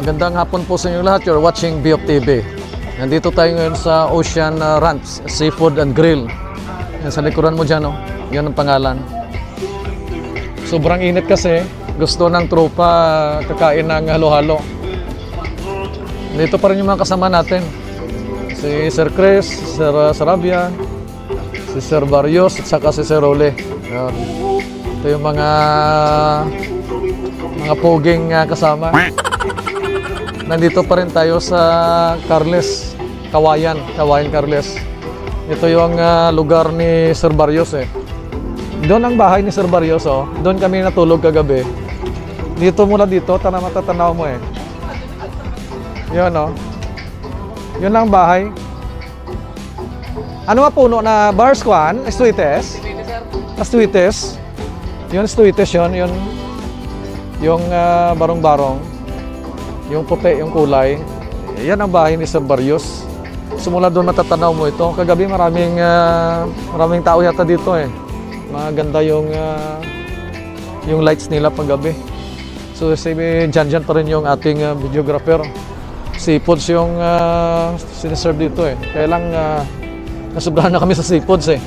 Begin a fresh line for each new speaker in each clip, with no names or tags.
Magandang hapon po sa inyo lahat. You're watching BOF TV. Nandito tayo ngayon sa Ocean Ranch Seafood and Grill. Yan sa likuran mo dyan, oh. Yan ang pangalan. Sobrang init kasi. Gusto ng tropa kakain ng halo-halo. Dito pa rin yung mga kasama natin. Si Sir Chris, Sir Sarabia, si Sir Barrios, at saka si Sir Ole. Yan. Ito yung mga poging kasama. Nandito pa rin tayo sa Carles, Kawayan Carles. Ito yung lugar ni Sir Barrios eh. Doon ang bahay ni Sir Barrios, oh. Doon kami natulog kagabi. Dito mula dito, matatanaw mo eh. Yun, oh. Yun ang bahay. Ano nga puno na bars kwan? Estuites? Estuites. Yun, estuites yun. Yung barong-barong. Yung puti, yung kulay. Yan ang bahay ni Sir Barrios. Simula doon matatanaw mo ito. Kagabi maraming tao yata dito eh. Maganda yung lights nila paggabi. So si Janjan pa rin yung ating videographer. Seafoods yung siniserve dito eh. Kaya lang nasubrahan na kami sa seafoods eh.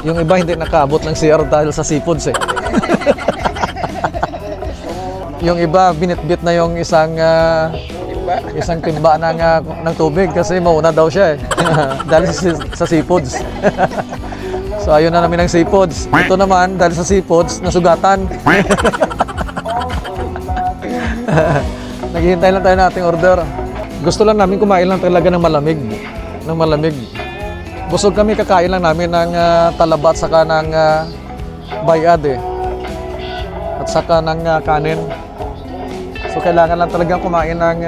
Yung iba hindi nakaabot ng CR dahil sa seafoods eh. Yung iba binitbit na yung isang timba ng tubig kasi mauna daw siya eh. Dahil sa seafoods. So ayun na namin ng seafoods. Ito naman dahil sa seafoods nasugatan. Naghihintay lang tayo ng ating order. Gusto lang namin kumain lang talaga ng malamig. Busog kami, kakain lang namin ng talabat saka ng bayad eh. At saka ng kanin. So kailangan lang talagang kumain ng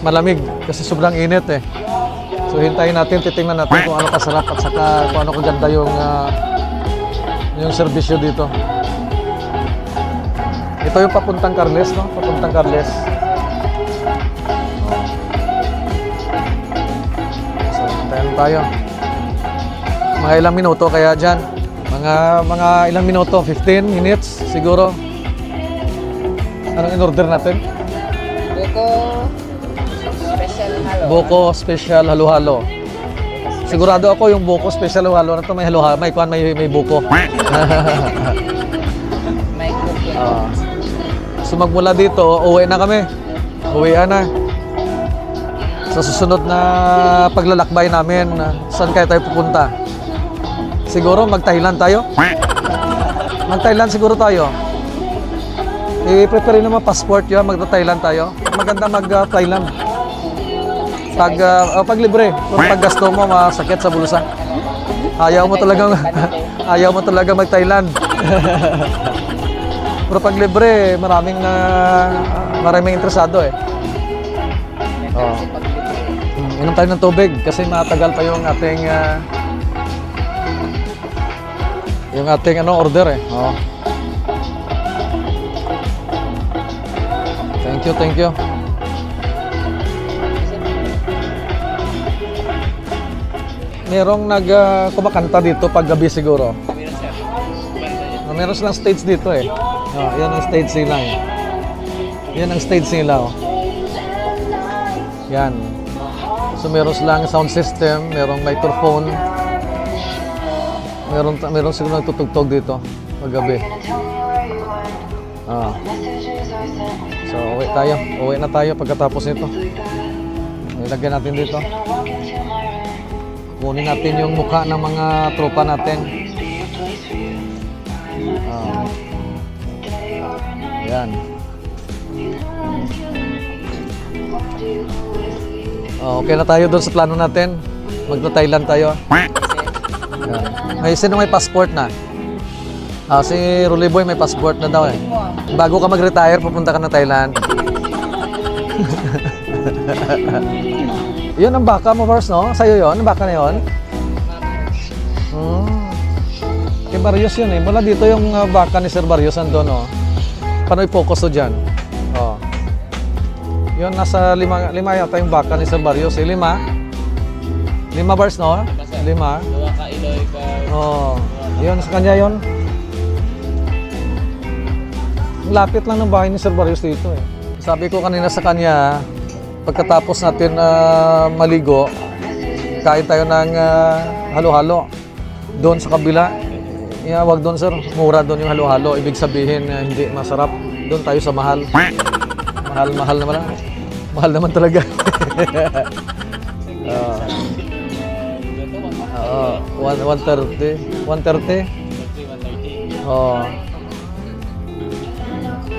malamig kasi sobrang init eh. So hintayin natin, titingnan natin kung ano kasarap at saka kung ano kaganda yung serbisyo dito. Ito yung papuntang Carles, no? Papuntang Carles. So hintayin tayo. Mga ilang minuto kaya dyan. Mga ilang minuto, 15 minutes siguro. Anong in-order natin? Buko special halo-halo. Sigurado ako yung buko special halo-halo na to may halo-halo, may buko. So magmula dito, uwi na kami. Uwian na. Sa susunod na paglalakbay namin, saan kaya tayo pupunta? Siguro mag-Thailand tayo? Mag-Thailand siguro tayo. I-prepare naman passport yun, magta-Thailand tayo. Maganda mag-Thailand. Pag libre, kung pag gasto mo, masakit sa bulsa. Ayaw mo talaga mag-Thailand. Pero pag libre, maraming interesado eh. Oh. Inom tayo ng tubig kasi matagal pa yung ating order eh. Oh. Thank you. Merong kumakanta dito pag gabi siguro. Meron silang stage dito eh. Yan ang stage nila eh. Yan ang stage nila oh. Yan. So meron silang sound system, merong microphone. Meron siguro nagtutugtog dito pag gabi. So uwi na tayo pagkatapos nito. Ilagyan natin dito. Kunin natin yung mukha ng mga tropa natin. Yan. Okay na tayo doon sa plano natin. Magta-Thailand tayo. Sino may passport na? Si Rolly Boy may passport na daw eh. Bago ka mag-retire, pupunta ka ng Thailand. Yun ang baka mo first, no? Sa'yo yun? Ang baka na yun? Kay Barrios yun eh. Mula dito yung baka ni Sir Barrios andun, no? Paano i-focus to dyan? Oh. Yun, nasa lima yata yung baka ni Sir Barrios eh. 5 bars, no? 5. Oh. Yun, sa kanya yun. Lapit lang ng bahay ni Sir Barrios dito eh. Sabi ko kanina sa kanya, pagkatapos natin maligo, kain tayo ng halo-halo. Doon sa kabila, wag doon sir, mura doon yung halo-halo. Ibig sabihin hindi masarap. Doon tayo sa mahal. Mahal naman lang. Mahal naman talaga. 130. 130? Oo.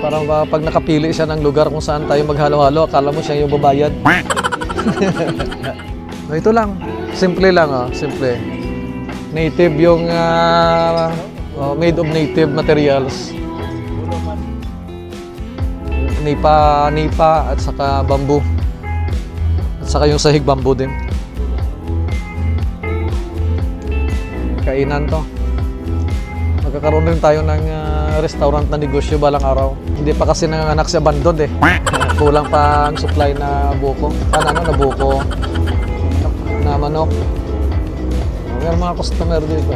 Parang pag nakapili siya ng lugar kung saan tayo maghalo-halo, akala mo siya yung babayad. No, ito lang. Simple lang, simple. Native yung made of native materials. Nipa at saka bamboo. At saka yung sahig bamboo din. Kainan to. Magkakaroon rin tayo ng restaurant na negosyo balang araw. Hindi pa kasi nanganganak si Abandon eh. Kulang pa ang supply na buko. Na buko. Na manok. May mga customer dito.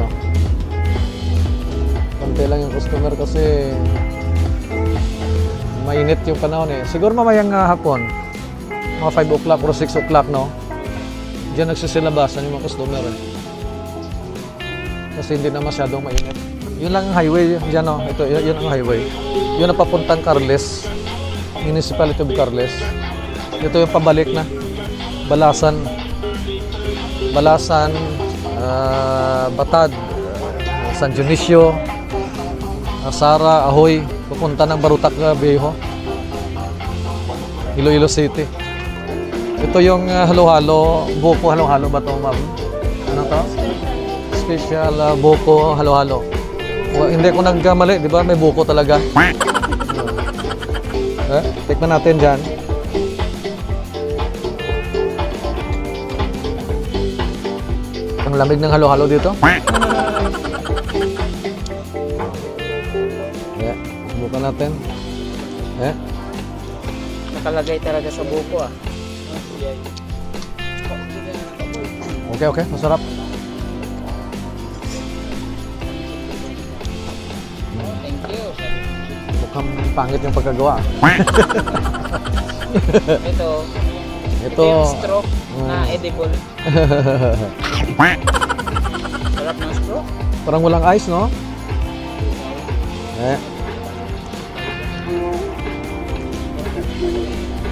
Konti lang yung customer kasi mainit yung panahon eh. Siguro mamayang hapon. Mga 5 o'clock or 6 o'clock, no? Diyan nagsisilabasan yung mga customer eh. Kasi hindi na masyadong mainit. Yun lang ang highway diyan, no? Ito, yun ang highway. Yun ang papuntang Carles. Municipality of Carles. Ito yung pabalik na. Balasan, Batad, San Dionisio, Sara, Ahoy, pupunta ng Barutak Viejo, Iloilo City. Ito yung halo-halo, buko halo-halo ba ito, ma'am? Ano to? Special buko halo-halo. Hindi ko nagkamali, di ba? May buko talaga. Tikman natin dyan. Ang lamig ng halo-halo dito. Subukan natin.
Nakalagay talaga sa buko ah.
Okay. Masarap.
Thank you.
Mukhang pangit yung pagkagawa.
Ito yung straw na edible. Sarap ng straw.
Parang walang ice, no?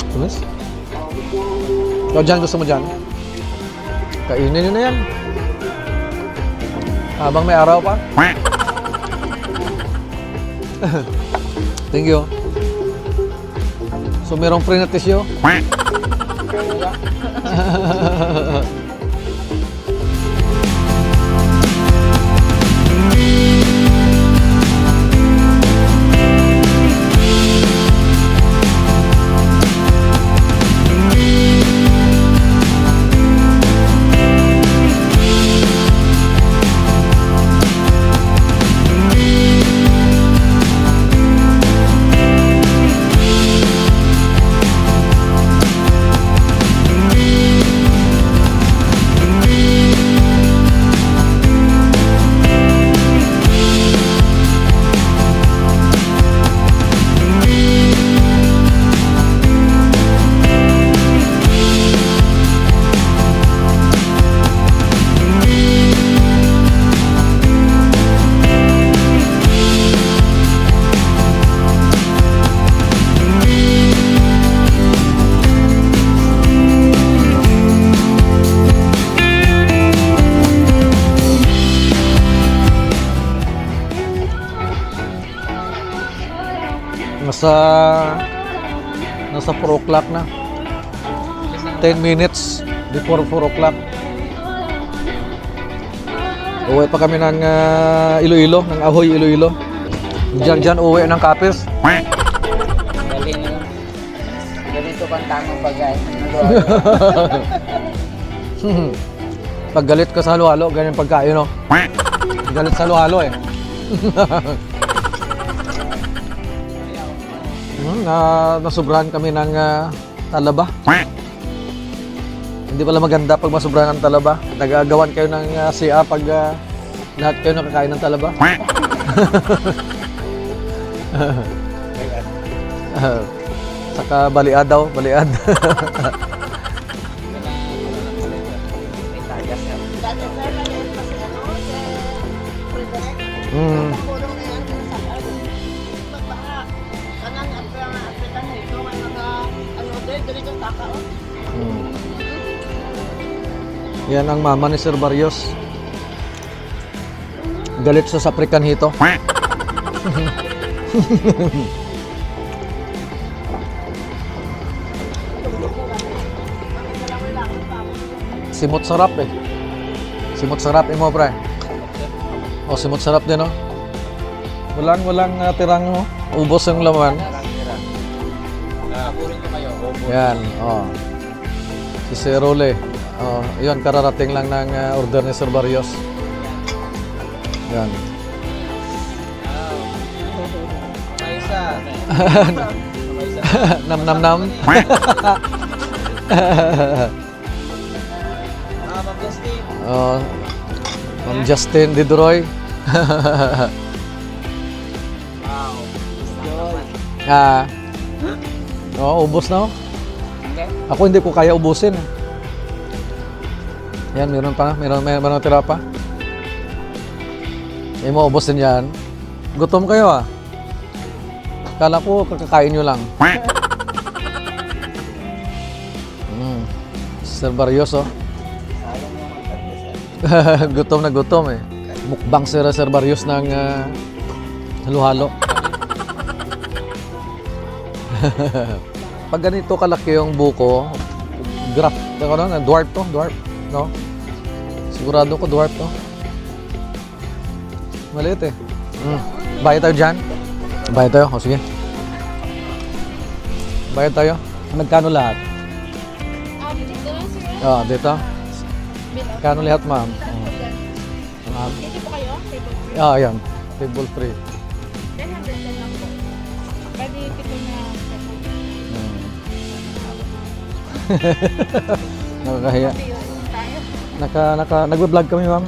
Tulis? Ikaw dyan, gusto mo dyan? Kainin nyo na yan. Habang may araw pa. Thank you. So, merong free na tissue? Nasa 4 o'clock na. 10 minutes before 4 o'clock. Uwi pa kami ng Iloilo, ng Ahoy, Iloilo. Diyan uwi ng Capiz.
Ganito pang tamang bagay.
Pag galit ka sa halo-halo, ganyan pagkain, no? Galit sa halo-halo eh. Nasubrahan kami ng talaba. Hindi pala maganda pag masubrahan ng talaba. Nagagawan kayo ng CA pag lahat kayo nakakain ng talaba. Saka baliad daw, baliad.
May tagas sir.
Mm. Mm. Yan ang mama ni Sir Barrios. Galit sa African Hito. Simot sarap eh. Simot sarap mo pre. Oh, simot sarap din oh. Walang tirang ubos yung laman.
Nakaburin ko kayo.
Yan, oh. Si Sir Role. Oh, yun, kararating lang ng order ni Sir Barrios. Yan.
May isa.
Nam nam nam.
Ma'am Justin.
Oh, Ma'am Justin Didroy.
Wow.
Ubos na oh.
Okay.
Ako hindi ko kaya ubusin. Yan, meron pa. Meron tira pa. Hindi mo ubos din yan. Gutom kayo ah. Kala ko kakakain nyo lang. Sir Barrios oh. Gutom na gutom eh. Mukbang Sir Barrios ng halo-halo. Pag ganito kalaki yung buko, graft, dwarf to, dwarf, no? Sigurado ko dwarf to. Maliit eh. Bayad tayo dyan? Bayad tayo? O sige. Bayad tayo? Nagkano lahat?
Dito lang sir.
Dito? Kano lahat ma'am?
Dito po kayo? Table
Ayan. Table 3.
300 lang po. Bali, pito na.
Nakakahiya.
Tayo.
Nagwe-vlog kami, ma'am.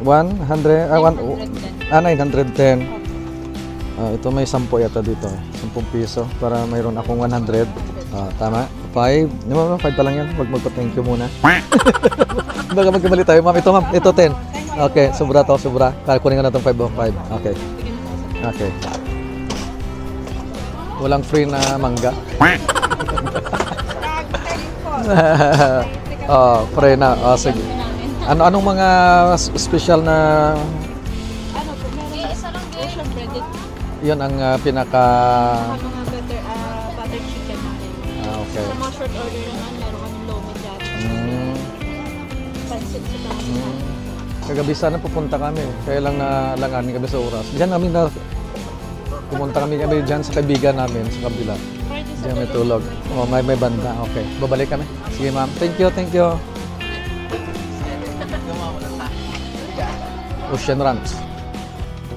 910. Ito may 10 yata dito. 10 piso para mayroon akong 100. Tama. 5. Di ba, 5 pa lang yan. Huwag magpa-thank you muna. Baka magkamali tayo, ma'am. Ito, ma'am. Ito, 10. Okay, sobra to, sobra. Kunin ko na itong 5. Okay. Okay. Walang free na mangga. Free na. Sige. Anong mga special na...
Ano po, meron isa lang din. Ocean breaded.
Yun ang pinaka...
Mga butter chicken namin.
Okay.
Sa mga short order naman, meron kami lomi dyan. Pansit sa taas.
Kagabi sana pupunta kami. Kaya lang nalanganin kami sa oras. Diyan namin na... Pumunta kami dyan sa kaibigan namin sa kabila. Diyan may tulog. May banda. Okay. Babalik kami. Sige ma'am. Thank you, thank you. Ocean Ranch.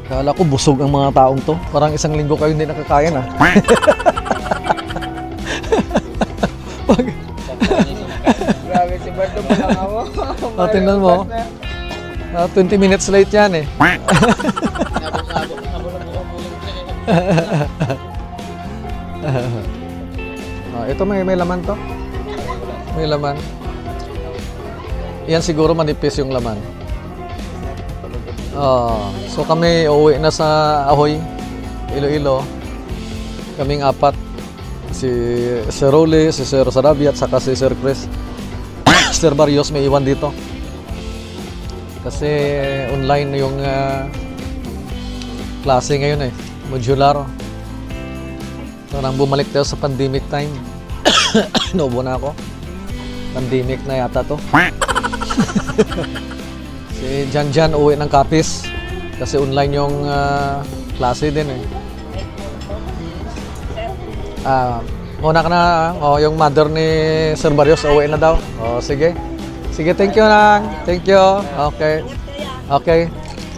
Kala ko busog ang mga taong to. Parang isang linggo kayo hindi nakakain ah.
Grabe si Bardo mo lang ako.
Tingnan mo. 20 minutes late yan eh. Ito may laman to. May laman. Yan siguro manipis yung laman. So kami uuwi na sa Ahoy, Iloilo. Kaming 4. Si Sir Role, si Sir Sarabia at saka si Sir Chris. Sir Barrios may iwan dito. Kasi online yung klase ngayon eh. Modular. Parang bumalik tayo sa pandemic time. Naubo na ako. Pandemic na yata to. Si Jan uwi ng Capiz. Kasi online yung klase din eh. Muna ka na. Yung mother ni Sir Barrios uwi na daw. Sige. Sige, thank you lang. Thank you. Okay. Okay.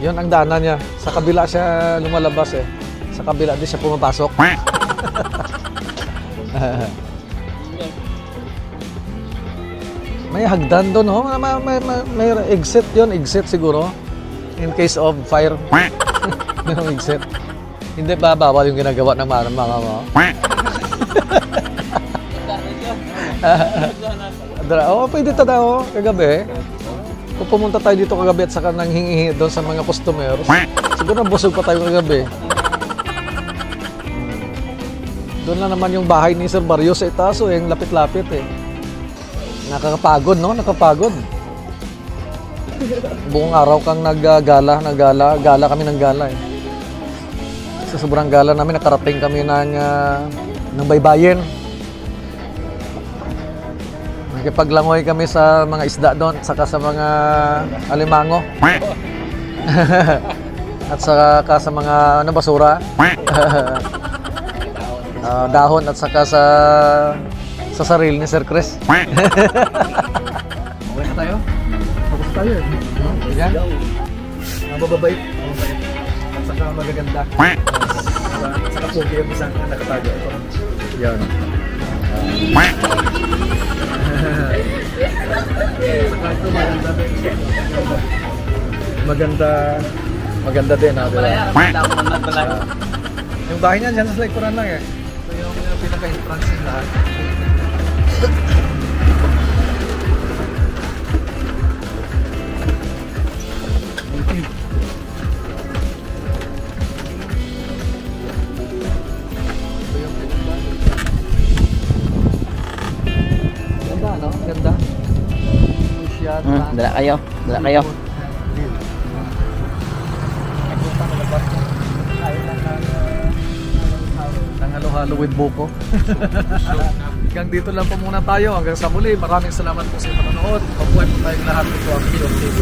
Yun ang daanan niya. Sa kabila siya lumalabas eh. Sa kabila di siya pumapasok. May hagdan doon, oh. May exit yun. Exit siguro. In case of fire. May exit. Hindi ba bawal yung ginagawa ng mama mo? Oo, pwede tao kagabi. Kung pumunta tayo dito kagabi at saka nang hingi doon sa mga customers, siguro busog pa tayo kagabi. Doon na naman yung bahay ni Sir Barrio sa itaas, yung lapit-lapit eh. Nakakapagod, no? Nakapagod. Buong araw kang gala kami ng gala eh. Sa sobrang gala namin, nakarating kami ng Baybayin. Nakipaglangoy kami sa mga isda doon, saka sa mga alimango. At saka sa mga basura. Dahon at saka sa sarili ni Sir Chris. Okay na tayo? Tapos tayo eh. Yan. Mababait. At saka magaganda. At saka pogi yung isang nakatago. Yan. Saka ito maganda din. Yung bahay niyan, dyan sa likuran lang eh. So yung pinaka-entrance yung lahat. Ganda, no? Ganda.
Dala kayo. Dala kayo.
Halo-halo with buko. Hanggang dito lang po muna tayo. Hanggang sa muli. Maraming salamat po sa panonood. Mabuhay po tayong lahat. Ito ang POTV.